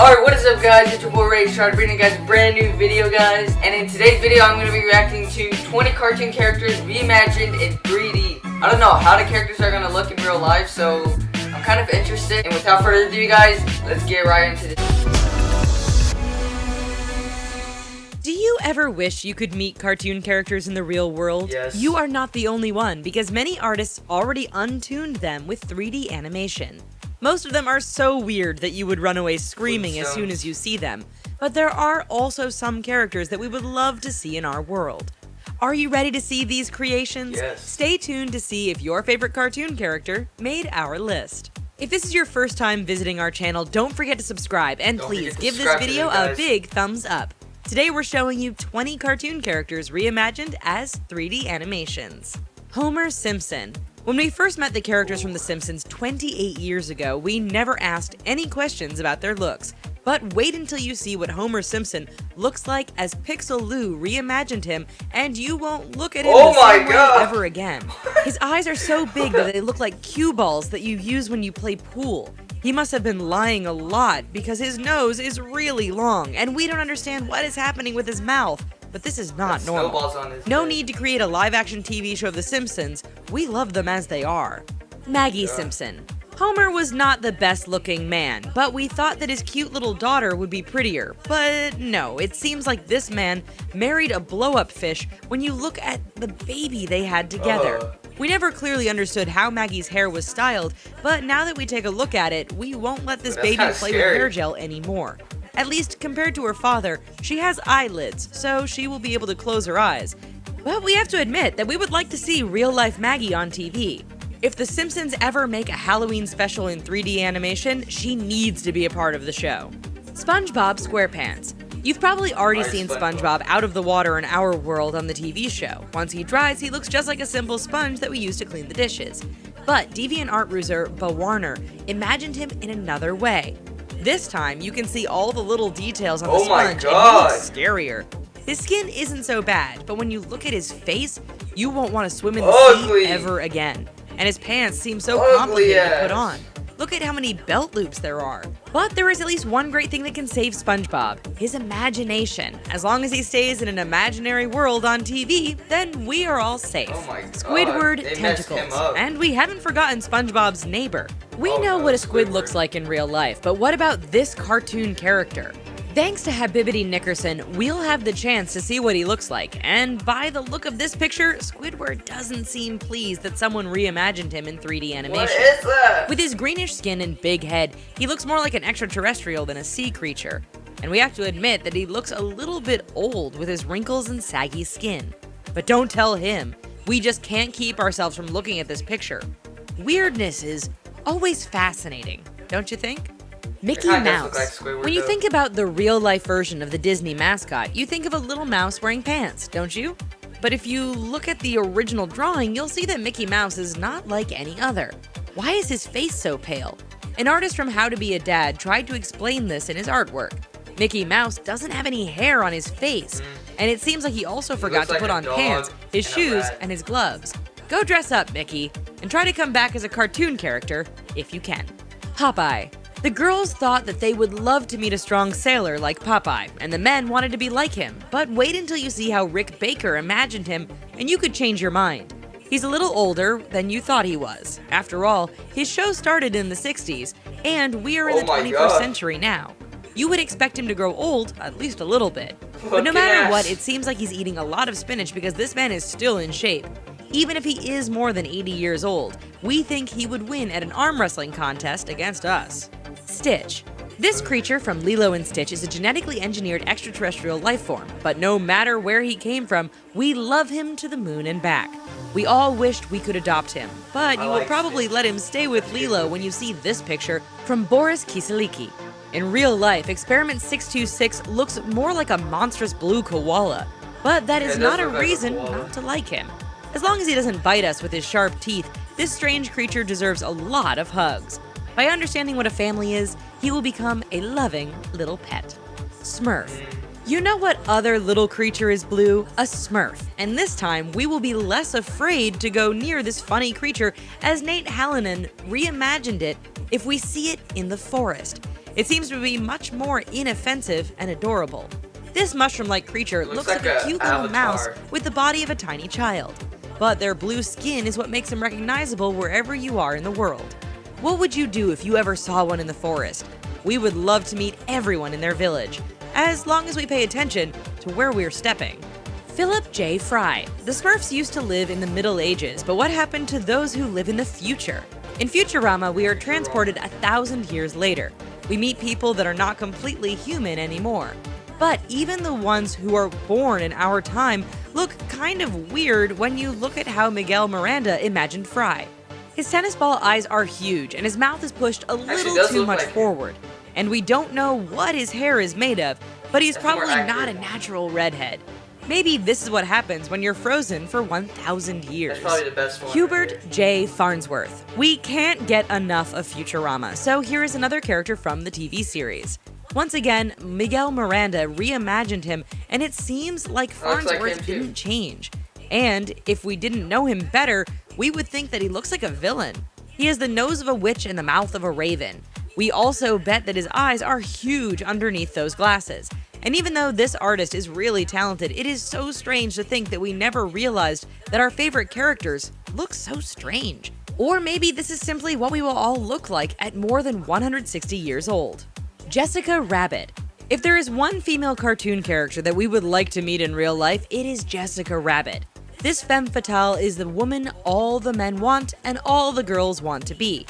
Alright, what is up guys? It's your boy Ray, trying to bring you guys a brand new video guys. And in today's video I'm going to be reacting to 20 cartoon characters reimagined in 3D. I don't know how the characters are going to look in real life, so I'm kind of interested. And without further ado guys, let's get right into this. Do you ever wish you could meet cartoon characters in the real world? Yes. You are not the only one, because many artists already untuned them with 3D animation. Most of them are so weird that you would run away screaming as soon as you see them, but there are also some characters that we would love to see in our world. Are you ready to see these creations? Yes. Stay tuned to see if your favorite cartoon character made our list. If this is your first time visiting our channel, don't forget to subscribe, and please give this video a big thumbs up. Today we're showing you 20 cartoon characters reimagined as 3D animations. Homer Simpson. When we first met the characters from The Simpsons 28 years ago, we never asked any questions about their looks. But wait until you see what Homer Simpson looks like as Pixel Lou reimagined him, and you won't look at him the same way ever again. His eyes are so big that they look like cue balls that you use when you play pool. He must have been lying a lot because his nose is really long, and we don't understand what is happening with his mouth. But this is not normal. No need to create a live-action TV show of The Simpsons. We love them as they are. Maggie Simpson. Homer was not the best-looking man, but we thought that his cute little daughter would be prettier. But no, it seems like this man married a blow-up fish when you look at the baby they had together. We never clearly understood how Maggie's hair was styled, but now that we take a look at it, we won't let this baby play with hair gel anymore. At least, compared to her father, she has eyelids, so she will be able to close her eyes. But we have to admit that we would like to see real-life Maggie on TV. If The Simpsons ever make a Halloween special in 3D animation, she needs to be a part of the show. SpongeBob SquarePants. You've probably already seen SpongeBob out of the water in our world on the TV show. Once he dries, he looks just like a simple sponge that we use to clean the dishes. But DeviantArt user Warner imagined him in another way. This time, you can see all the little details on the sponge, and he looks scarier. His skin isn't so bad, but when you look at his face, you won't want to swim in the sea ever again. And his pants seem so complicated to put on. Look at how many belt loops there are. But there is at least one great thing that can save SpongeBob: his imagination. As long as he stays in an imaginary world on TV, then we are all safe. Squidward tentacles. And we haven't forgotten SpongeBob's neighbor. We know what a squid looks like in real life, but what about this cartoon character? Thanks to Habibity Nickerson, we'll have the chance to see what he looks like, and by the look of this picture, Squidward doesn't seem pleased that someone reimagined him in 3D animation. What is that? With his greenish skin and big head, he looks more like an extraterrestrial than a sea creature. And we have to admit that he looks a little bit old with his wrinkles and saggy skin. But don't tell him, we just can't keep ourselves from looking at this picture. Weirdness is always fascinating, don't you think? Mickey Mouse. When you think about the real-life version of the Disney mascot, you think of a little mouse wearing pants, don't you? But if you look at the original drawing, you'll see that Mickey Mouse is not like any other. Why is his face so pale? An artist from How to Be a Dad tried to explain this in his artwork. Mickey Mouse doesn't have any hair on his face, and it seems like he also forgot to put on pants, his shoes, and his gloves. Go dress up, Mickey, and try to come back as a cartoon character, if you can. Popeye. The girls thought that they would love to meet a strong sailor like Popeye, and the men wanted to be like him. But wait until you see how Rick Baker imagined him, and you could change your mind. He's a little older than you thought he was. After all, his show started in the 60s, and we are in the 21st century now. You would expect him to grow old, at least a little bit. But no matter what, it seems like he's eating a lot of spinach because this man is still in shape. Even if he is more than 80 years old, we think he would win at an arm wrestling contest against us. Stitch. This creature from Lilo and Stitch is a genetically engineered extraterrestrial life form, but no matter where he came from, we love him to the moon and back. We all wished we could adopt him, but you will probably let him stay with Lilo when you see this picture from Boris Kiseliki. In real life, Experiment 626 looks more like a monstrous blue koala, but that is not a reason not to like him. As long as he doesn't bite us with his sharp teeth, this strange creature deserves a lot of hugs. By understanding what a family is, he will become a loving little pet. Smurf. You know what other little creature is blue? A Smurf. And this time, we will be less afraid to go near this funny creature as Nate Hallinan reimagined it if we see it in the forest. It seems to be much more inoffensive and adorable. This mushroom-like creature looks like a cute little mouse with the body of a tiny child. But their blue skin is what makes them recognizable wherever you are in the world. What would you do if you ever saw one in the forest? We would love to meet everyone in their village, as long as we pay attention to where we're stepping. Philip J. Fry. The Smurfs used to live in the Middle Ages, but what happened to those who live in the future? In Futurama, we are transported 1,000 years later. We meet people that are not completely human anymore. But even the ones who are born in our time look kind of weird when you look at how Miguel Miranda imagined Fry. His tennis ball eyes are huge and his mouth is pushed a little too much forward. And we don't know what his hair is made of, but he's probably not a natural redhead. Maybe this is what happens when you're frozen for 1,000 years. That's probably the best one. Hubert J. Farnsworth. We can't get enough of Futurama, so here is another character from the TV series. Once again, Miguel Miranda reimagined him, and it seems like Farnsworth didn't change. And if we didn't know him better, we would think that he looks like a villain. He has the nose of a witch and the mouth of a raven. We also bet that his eyes are huge underneath those glasses. And even though this artist is really talented, it is so strange to think that we never realized that our favorite characters look so strange. Or maybe this is simply what we will all look like at more than 160 years old. Jessica Rabbit. If there is one female cartoon character that we would like to meet in real life, it is Jessica Rabbit. This femme fatale is the woman all the men want and all the girls want to be.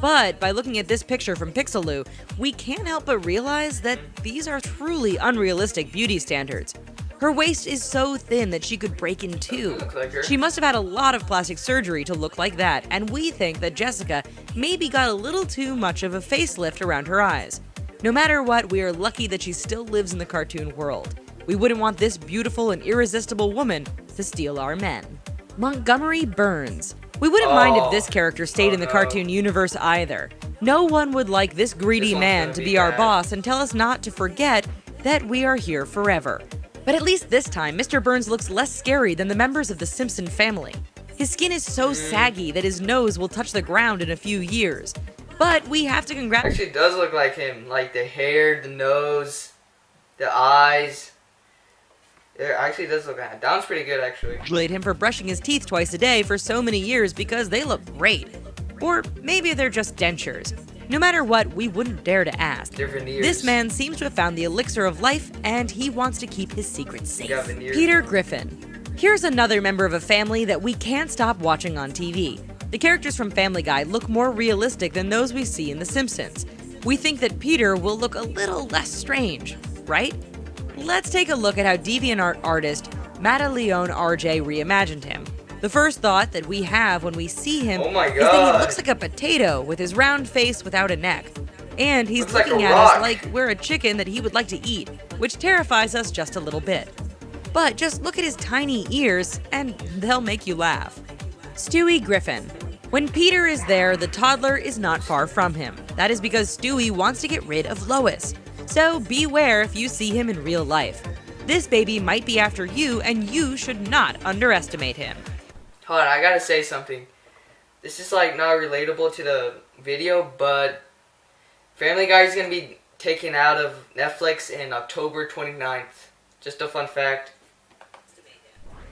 But by looking at this picture from Pixeloo, we can't help but realize that these are truly unrealistic beauty standards. Her waist is so thin that she could break in two. She must have had a lot of plastic surgery to look like that, and we think that Jessica maybe got a little too much of a facelift around her eyes. No matter what, we are lucky that she still lives in the cartoon world. We wouldn't want this beautiful and irresistible woman to steal our men. Montgomery Burns. We wouldn't mind if this character stayed in the cartoon universe either. No one would like this greedy man to be our boss and tell us not to forget that we are here forever. But at least this time, Mr. Burns looks less scary than the members of the Simpson family. His skin is so saggy that his nose will touch the ground in a few years. But we have to congratulate. Actually, it does look like him. Like the hair, the nose, the eyes. It actually does look like him. That one's pretty good, actually. Congratulate him for brushing his teeth twice a day for so many years because they look great. Or maybe they're just dentures. No matter what, we wouldn't dare to ask. They're veneers. This man seems to have found the elixir of life, and he wants to keep his secret safe. Peter Griffin. Here's another member of a family that we can't stop watching on TV. The characters from Family Guy look more realistic than those we see in The Simpsons. We think that Peter will look a little less strange, right? Let's take a look at how DeviantArt artist Mattaleone RJ reimagined him. The first thought that we have when we see him is that he looks like a potato with his round face without a neck. And he's looking at us like we're a chicken that he would like to eat, which terrifies us just a little bit. But just look at his tiny ears and they'll make you laugh. Stewie Griffin. When Peter is there, the toddler is not far from him. That is because Stewie wants to get rid of Lois. So beware if you see him in real life. This baby might be after you, and you should not underestimate him. Hold on, I gotta say something. This is like not relatable to the video, but Family Guy is gonna be taken out of Netflix in October 29th. Just a fun fact.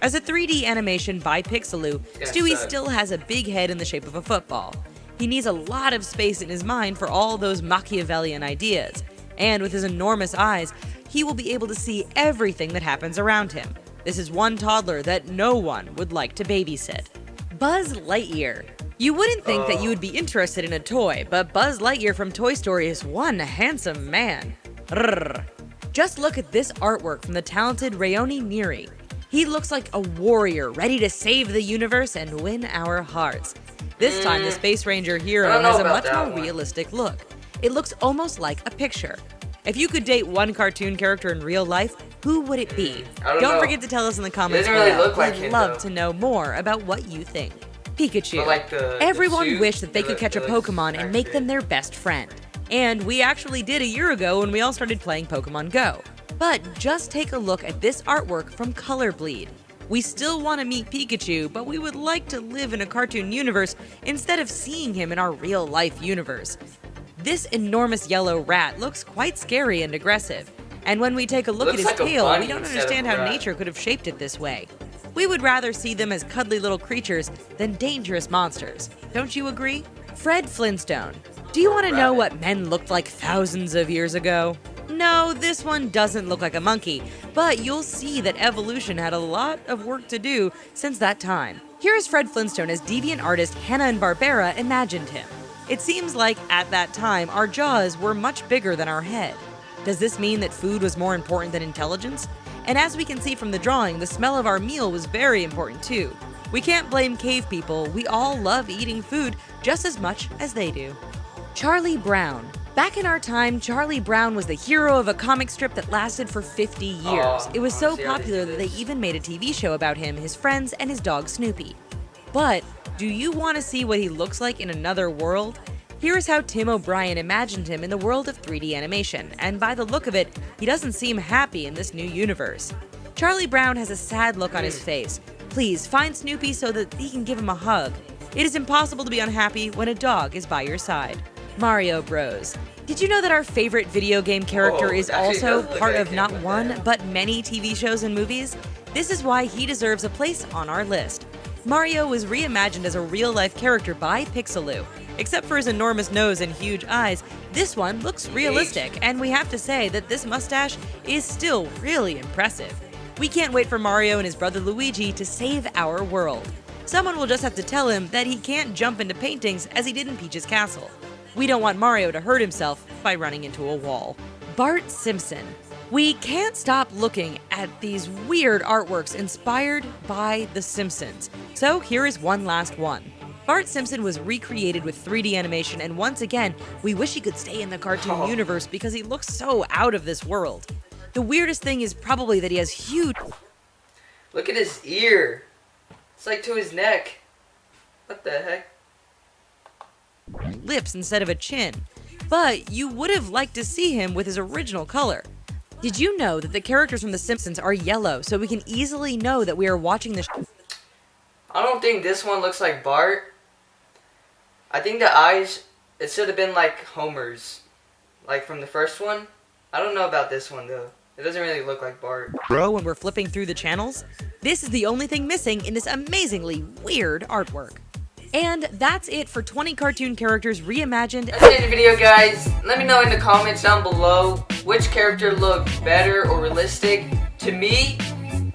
As a 3D animation by Pixeloo, Stewie still has a big head in the shape of a football. He needs a lot of space in his mind for all those Machiavellian ideas. And with his enormous eyes, he will be able to see everything that happens around him. This is one toddler that no one would like to babysit. Buzz Lightyear. You wouldn't think that you would be interested in a toy, but Buzz Lightyear from Toy Story is one handsome man. Rrr. Just look at this artwork from the talented Rayoni Neri. He looks like a warrior ready to save the universe and win our hearts. This time, the Space Ranger hero has a much more realistic look. It looks almost like a picture. If you could date one cartoon character in real life, who would it be? Don't forget to tell us in the comments below. We'd love to know more about what you think. Pikachu. Everyone wished that they could catch a Pokemon and make them their best friend. And we actually did a year ago when we all started playing Pokemon Go. But just take a look at this artwork from Color Bleed. We still want to meet Pikachu, but we would like to live in a cartoon universe instead of seeing him in our real-life universe. This enormous yellow rat looks quite scary and aggressive. And when we take a look at his Looks like a tail, bunny we don't instead understand of a how rat. nature could have shaped it this way. We would rather see them as cuddly little creatures than dangerous monsters. Don't you agree? Fred Flintstone. Do you want to know what men looked like thousands of years ago? No, this one doesn't look like a monkey, but you'll see that evolution had a lot of work to do since that time. Here is Fred Flintstone as deviant artist Hanna-Barbera imagined him. It seems like, at that time, our jaws were much bigger than our head. Does this mean that food was more important than intelligence? And as we can see from the drawing, the smell of our meal was very important too. We can't blame cave people, we all love eating food just as much as they do. Charlie Brown. Back in our time, Charlie Brown was the hero of a comic strip that lasted for 50 years. It was so popular that they even made a TV show about him, his friends, and his dog Snoopy. But do you want to see what he looks like in another world? Here is how Tim O'Brien imagined him in the world of 3D animation, and by the look of it, he doesn't seem happy in this new universe. Charlie Brown has a sad look on his face. Please find Snoopy so that he can give him a hug. It is impossible to be unhappy when a dog is by your side. Mario Bros. Did you know that our favorite video game character is also part of not one, but many TV shows and movies? This is why he deserves a place on our list. Mario was reimagined as a real-life character by Pixeloo. Except for his enormous nose and huge eyes, this one looks realistic, and we have to say that this mustache is still really impressive. We can't wait for Mario and his brother Luigi to save our world. Someone will just have to tell him that he can't jump into paintings as he did in Peach's castle. We don't want Mario to hurt himself by running into a wall. Bart Simpson. We can't stop looking at these weird artworks inspired by The Simpsons. So here is one last one. Bart Simpson was recreated with 3D animation, and once again, we wish he could stay in the cartoon universe because he looks so out of this world. The weirdest thing is probably that he has huge... Look at his ear. It's like to his neck. What the heck? lips instead of a chin. But you would have liked to see him with his original color. Did you know that the characters from The Simpsons are yellow, so we can easily know that we are watching the I don't think this one looks like Bart. I think the eyes, it should have been like Homer's. Like from the first one. I don't know about this one though. It doesn't really look like Bart. Bro, when we're flipping through the channels? This is the only thing missing in this amazingly weird artwork. And that's it for 20 cartoon characters reimagined. That's the end of the video, guys. Let me know in the comments down below which character looked better or realistic. To me,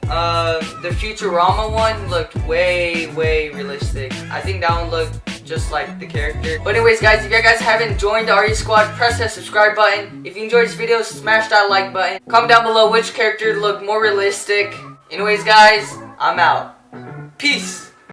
the Futurama one looked way realistic. I think that one looked just like the character. But anyways, guys, if you guys haven't joined the RE Squad, press that subscribe button. If you enjoyed this video, smash that like button. Comment down below which character looked more realistic. Anyways, guys, I'm out. Peace.